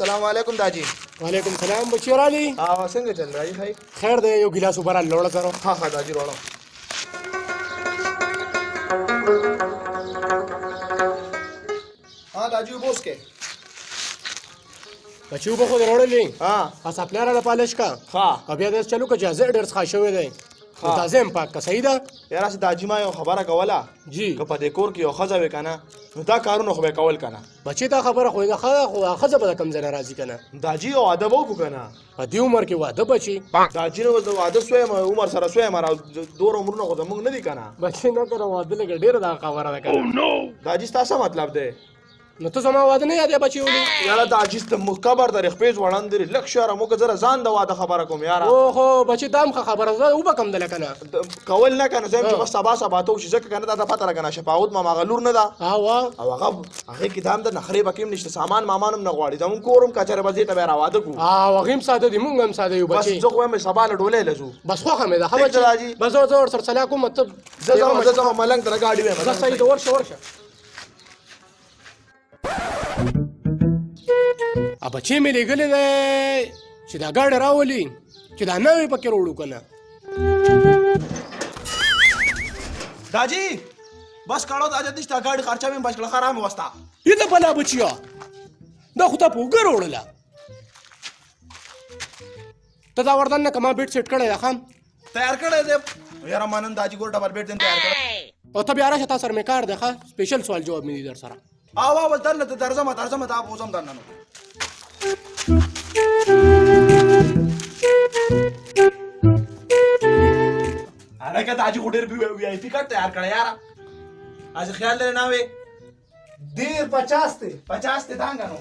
السلام علیکم داجی. وعلیکم سلام بچی رالی. څنګه چل راځي خیر؟ خیر دی یو ګلاس اوبه را لوړه سره. ها داجی وروړم. داجی اوبه وڅښې. بچی اوبه خو دې راوړلې. سپلای راله پالش کا. او بیا داسې چلو که جهازه ډېر څښا شوی دی. تازه یم پاک که صحیح ده. یاره داجي ما یو خبره کوله جی که په دې کور کې یو ښځه وي که نه نو دا کارونه خو به یې کول که نه. بچې دا خبره خو ده خو ښځه به د کوم ځای نه راځي که نه. داجي یو واده به وکړو که نه. په دې عمر کې واده بچي. داجي نه اوس د واده سوی یم عمر سره سوی یم دومره عمرونه خو زموږ نه دي که نه. بچې نه که واده لږه ډېره دا خبره ده که نه. داجي ستا څه مطلب دی؟ نو ته زما واده نه یادې بچې ولې؟ یاره داجي قبر د رخپې ځوړند دی لږ شعره موږ زره ځان د واده خبره کوم یاره. اوهو بچې دا هم ښه خبره ده وبه کم دله که نه. کول نه که نه زه یم چې بس سبا ته وشي ځکه که نه تا ته پته لګه نه شفاوت ماما هغه لور نه ده او هغې کې دا هم د نخرې پکې هم نشته سامان مامان هم نه غواړي زموږ کور هم که چېرې به دې ته بیا راواده کړو. هغې هم ساده دي موږ هم ساده یو بچې. بس زه خو وایم سبا له ډولۍ له ځو. بس خوښه مې ده ښه بچې. بس زه ورسره صلاح کوم ته زه ځم ملنګ ته د ګاډي ویم. بس صحیح ده ورشه. بچې مې لېږلی دی چې دا ګاډی راولي چې دا نوې پکې راوړو که نه. داجي بس کاړو د حاجت نشته ګاډي خرچه مې بچ کړه خراب مې وسته. یې ته بلا بچیا دا خو تا په اوږه راوړله. ته دا وردن نه که ما بیټ سیټ کړی ده ښه تیار کړی دی. یاره ما نن داجي ګور ډبل بیټ ځین تیار کړی. او ته بیا راشه تا سره مې کار دی ښه سپیشل سوال جواب مې دي در سره. اول درله ته درځم تا بوځم درنه نو. هلکه داجي خو ډېر وی آی پي کارت تیار کړی یاره اجه خیال لرې نه وې ډېر 50 دی 50 دی دانګه نو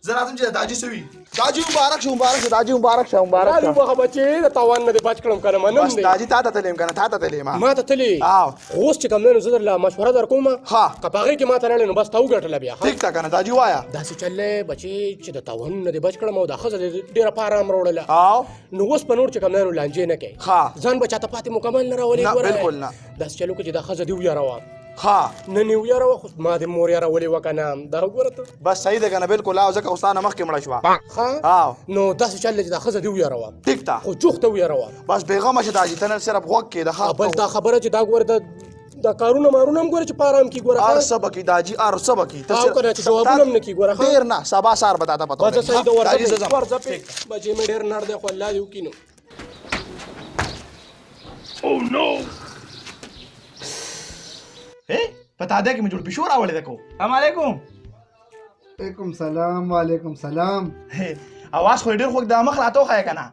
زه راځم چې داجي څه وي. داجي مبارک شه داجي مبارک شه. وخه بچې د تاوان نه دې بچ کړم که نه منم بس داجي تا ته تللی که نه تا ته تللی ما ته تللی خو اوس چې کوم دی نو زه درله مشوره در کومه که په هغې کې ما ته راړې نو بس تا وګټله بیا ټیک ده که نه داجي وایه. داسې چل دی بچې چې د تاوانونو نه دې بچ کړم او دا ښځه دې ډېره په ارام راوړله نو اوس په نور چې کوم دی نو لانجې نه کوي ځان به چاته پاتې مکمل نه راولې. نه بالکل نه. داسې چلو که چې دا ښځه دې ویاروه نن یې ویاروه خو ما دې مور یارولی وه که نه دا وګوره ته. بس صحیح ده که نه بالکل ځکه خو ستا نه مخکې مړه شوه. نو داسې چل دی چې دا ښځه دې ویاروه ټیک ده خو جوخته ویاروه. بس بېغمه شه داجي ته نن صرف غوږ کښېږده. بس دا خبره چې دا ګوره دا کارونه مارونه هم ګوره چې په ارام کښې ګوره هر څه به کړي داجي هر څه به کړي. او که نه چې جوابونه هم نه کړي ګوره ډېر نه سبا سهار به تا ته پته ولګي. صحیح ده ورځه بچې مې ډېر نړ دی خو الله دې وکړي نو. په تاده کې مې جوړ پیشو راوړی ده کو. السلام علیکم. وعلیکم سلام. وعلیکم سلام. اواز خو ډېر خوږ د مخ راته وښیه که نه.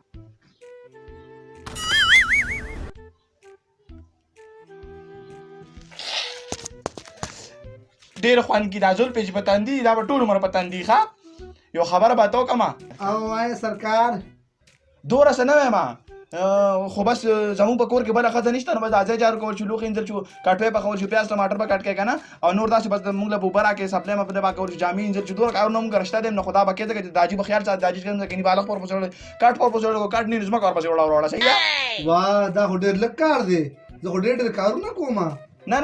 ډېر خوند کي دا زلفې چې په تندي دا به ټول عمر په تندي ښه یو خبره به ته وکړمه. او وایه سرکار دومره څه نه وایم خو بس زموږ په کور کې بله ښځه نشته نو بس دا ځای جارو کول چې لوښي انځل چې کټوۍ پخول چې پیاز ټماټر به کټ کړې که نه او نور داسې بس موږ له اوبه راکړې سپلی مه په دې پاکول چې جامې انځل چې دومره کارونه موږ رشته دی نو خو دا به کېده چې داجي به خیال ساتي داجي چې کوم ځای بالغ پورپسې وړی کټ پورپسې وړی کټ نه ځمکه ورپسې وړه صحیح ده. واه دا خو ډېر لږ کار دی زه خو ډېر کارونه کوم. نه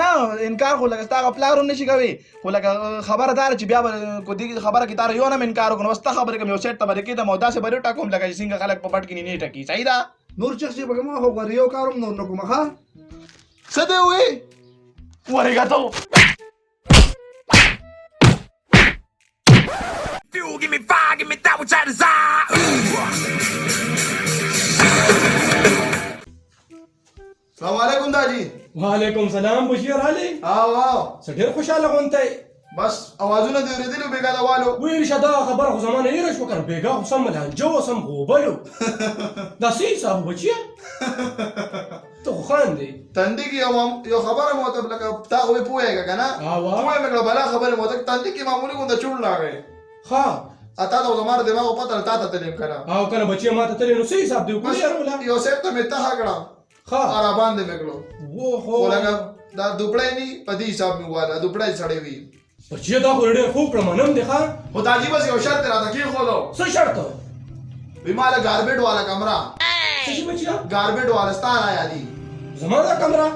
انکار خو لکه ستا هغه پلار هم نشي کوي خو لکه خبره دا ده چې بیا به کو دې خبره کې تا یو نه م انکار وکړو بس ته خبرې کوم یو سیټ ته به کېدم او داسې به ټاکم لکه چې څنګه خلک په پټ کې نه ټکي. صحیح ده. نور څه چې به ما خو غوړ یو کار هم نور نه کوم ښه څه دی وې ورېږه ته Give me fire, give me that which I desire. السلام علیکم داجي. وعلیکم سلام بشیر علي. څه ډېر خوشحاله غونتی. بس اوازونه دې اورېدلي وو بېګا د والو. ویل شه دا خبره خو زما نه هېره شوه که نه بېګا خو سم لانجه و سم غوبلو دا څه حساب و بچیه ته خو خاندې. تندي کې یو خبره مو ته لکه تا خو یې پوهېږه که نه پوهه مې کړه بلا خبرې مو ته تندي کې معمولي غونده چوڼ راغی. تا ته زما د دماغو پته تا ته تللی یم که نه او که نه بچیه ما ته تللی نو څه حساب دی وکړې یو صاحب ته مې تخه کړه را باندې مې کړو خو لکه دا دوپړی نه په دې حساب مې وواله دوپړی سړی وي. بچیه دا خو ډېر خوب کړه منم دی ښه خو داجي بس یو شرط راته کېښودو. څه شرط؟ وی ماله ګاربېټ والا کمره. څه شي بچیه؟ ګاربېټ والا ستا نه یادي زما دا کمره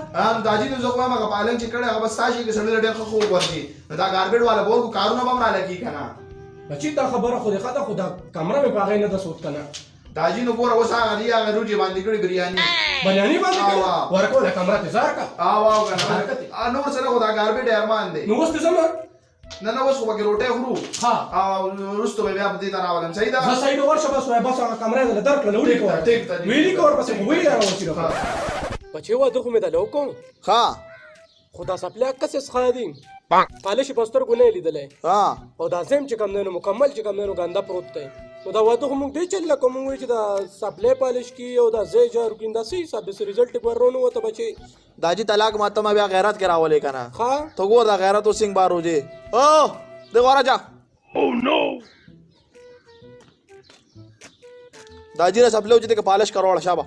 داجي نو زه خو وایم هغه پالنګ چې کړی هغه بس ستا شي که سړي له ډېر ښه خوب ورځي نو دا ګاربېټ والا به ورکړو کارونه به هم راله کېږي که نه بچی دا خبره خو دې خدا خدا کمره مې پاغې نه د سوت کنه داجی نو ګوره اوس هغه دی هغه روجي باندې کړي بریاني بریاني باندې ورکو له کمره ته زار کا او کنه نور سره خدا ګاربې ډیر مان دی نو وست زما نه نه اوس وګړي روټه خورو ها او رستو بیا په دې ته راولم صحیح ده زه صحیح ورشه بس وای بس هغه کمره دې درکړه ویلي کو ټیک ته ویلي کو ورپسې ویلي راوځي بچي وا دغه مې د لوکو ها خدا سپلا کس خادین پالش پستر ګونه لیدلې ها او دا زم چې کم نه مکمل چې کم نه غندا پروت دی نو دا واده هم دې چل کوم وی چې دا سپلې پالش کی او دا زې جار کیندا سي سب ریزلټ ورونو وته بچي दाजी तलाक मातम अभी गैरत के रावले का ना ها तो गोर दा गैरत तो सिंह बारो जे ओ देखो राजा Oh no! दाजी रे सब ले उजते के पालिश करो शाबा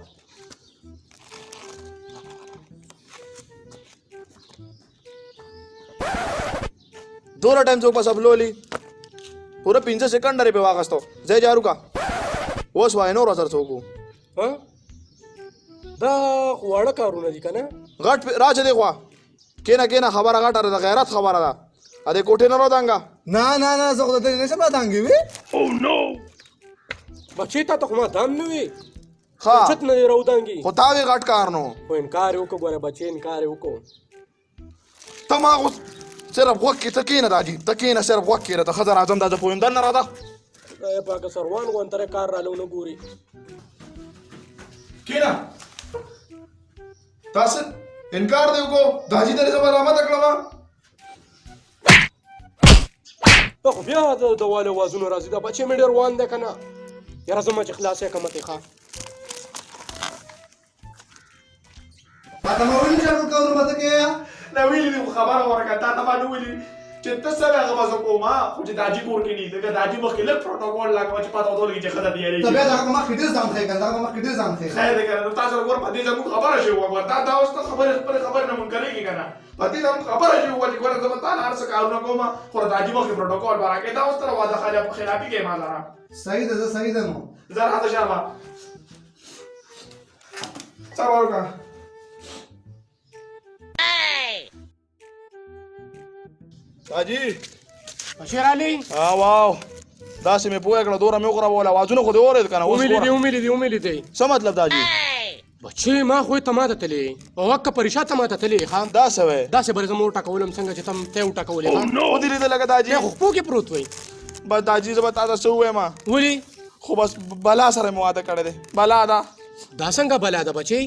दोनों टाइम चौक सब लो ली पूरा 5 सेकंड रे पे वागस तो जय जारू का वो स्वाय नो रसर चौको ها دا وړه کارونه دي کنه घट राज देखवा केना केना खबर घट रे गैरत खबर दा अरे कोठे न रो दांगा نه نه نه زه خو ته نه سم دانګي وی Oh no! بچی ته ته ما دام نه وي खा چت نه راودانګي होतावे घट कारनो خو انکار وکړو ګوره بچی انکار وکړو تماغ صرف وكي تكينا داجي تكينا صرف وكي رتا خزر اعظم دا پویم دن رادا دا پاک سروان غونتره کار را لونه ګوري کینا تاسو انکار دیو کو داجی دې زما رحمت کړما ته خو بیا د واله وازونو راځي دا بچی مې ډېر وان ده کنه یاره زما چې خلاصې کمه ته ښه تا ما ویل چې کارونه مته کې نو ویلې دی خبره ورکړه تا ته باندې ویلې چې تاسو سره هغه وځو کوما خو چې داجی کور کې نه دا داجی مخکې له پروتوکول لاګو چې پاتو ودرېږي چې خدای دی یاري ته بیا دا ما خېدل ځان ځای کنه دا ما خېدل ځان ځای خیر دې کنه تاسو ور په دې زموږ خبره شي وګور دا اوس ته خبره نه مونږ کوي کنه په دې زموږ خبره شي وګور چې ګوره زما تعالی هر څه کارونه کوما خو داجی مخکې پروتوکول راکې دا اوس تر واده خاله په خلافي کې ما زرا صحیح ده صحیح ده نو زرا هذا شابه څلور کا दाजी بشیر علي اه واو دا سه مې پوهه کړه دوره مې وګره ولا وازونه خو دې اورید کنه اوس وملي دي څه مطلب داجی بچی ما خو ته ماته تلې او وکه پریشا ته ماته تلې ها دا څه وای دا سه بر زمو ټکولم څنګه چې تم ته ټکولې ها او دې دې لګا داجی خو پو کې پروت وای بس داجی زما تاسو څه وای ما ولي خو بس بلا سره مو واده کړی دی بلا دا دا څنګه بلا ده بچی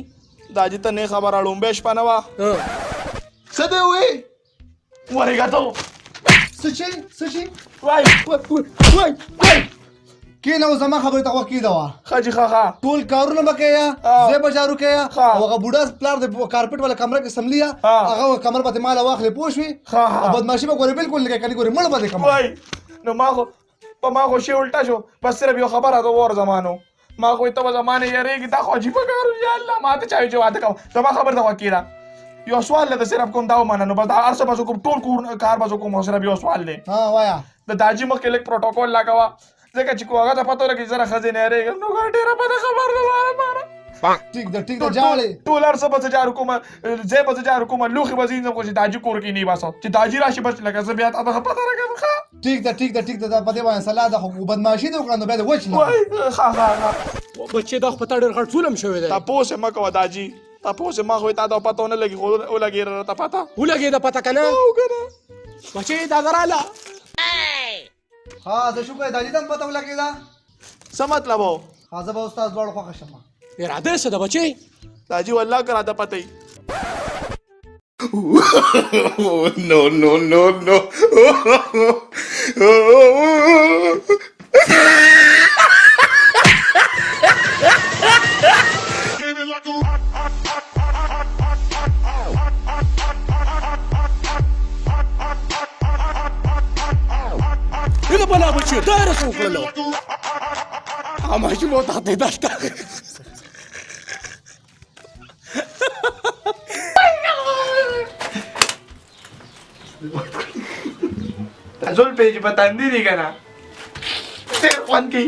داجی ته نه خبر اړوم به شپه نه وا ها څه دی وې ورګاتو سچي وای کې نو زما خبره ته وکی دا خاجي خاخا ټول کارونه بکیا زه بجارو کیا او هغه بوډا پلار د کارپټ ولا کمره کې سملیا هغه کمر په مال واخلې پوښوي او بدمعشي به ګورې بالکل نه کوي ګورې مړ باندې کمر وای نو ما خو شی الټا شو بس صرف یو خبره ده ور زمانو ما خو ته زمانه یریږي دا خو عجیب کار یا الله ما ته چا واده کوم زما خبر ده وکیلا یو سوال لته صرف کوم دا ومنه نو بس دا ارسه بس کوم ټول کار بس کوم صرف یو سوال دی ها وایا د داجی مخکې لیک پروتوکول لګوا ځکه چې کوه هغه ته پته لګي زره خزینه لري نو ډیره په خبر ده ټیک ده جاړې ټول ارسه بس جار کوم زه بس جار کوم لوخي بزین کوم چې داجی کور کې نه باسو چې داجی راشي بس لګا زه بیا ته پته راګم ټیک ده دا په دې باندې سلا ده خو بدمعشي دې وکړه نو بیا وچ نه وای خا بچی دا خو ته ډېر غټ ظلم شوی دی تاسو ما کوه داجی تاسو ما خو ته دا پته نه لګي خو ولګي را پته ولګي دا پته کنه او کنه بچی دا دراله ها زه شو کوي داجی ته پته ولګی دا څه مطلب هو حاضر به استاد ډوړ خوښ شمه اراده څه ده بچی داجی والله کرا ته پته Oh no no no no! إذا بلا بچی دا رسو کړلو اما چې مو ته داشته زول پیج پتاندی دی کنه ډېر خوان کوي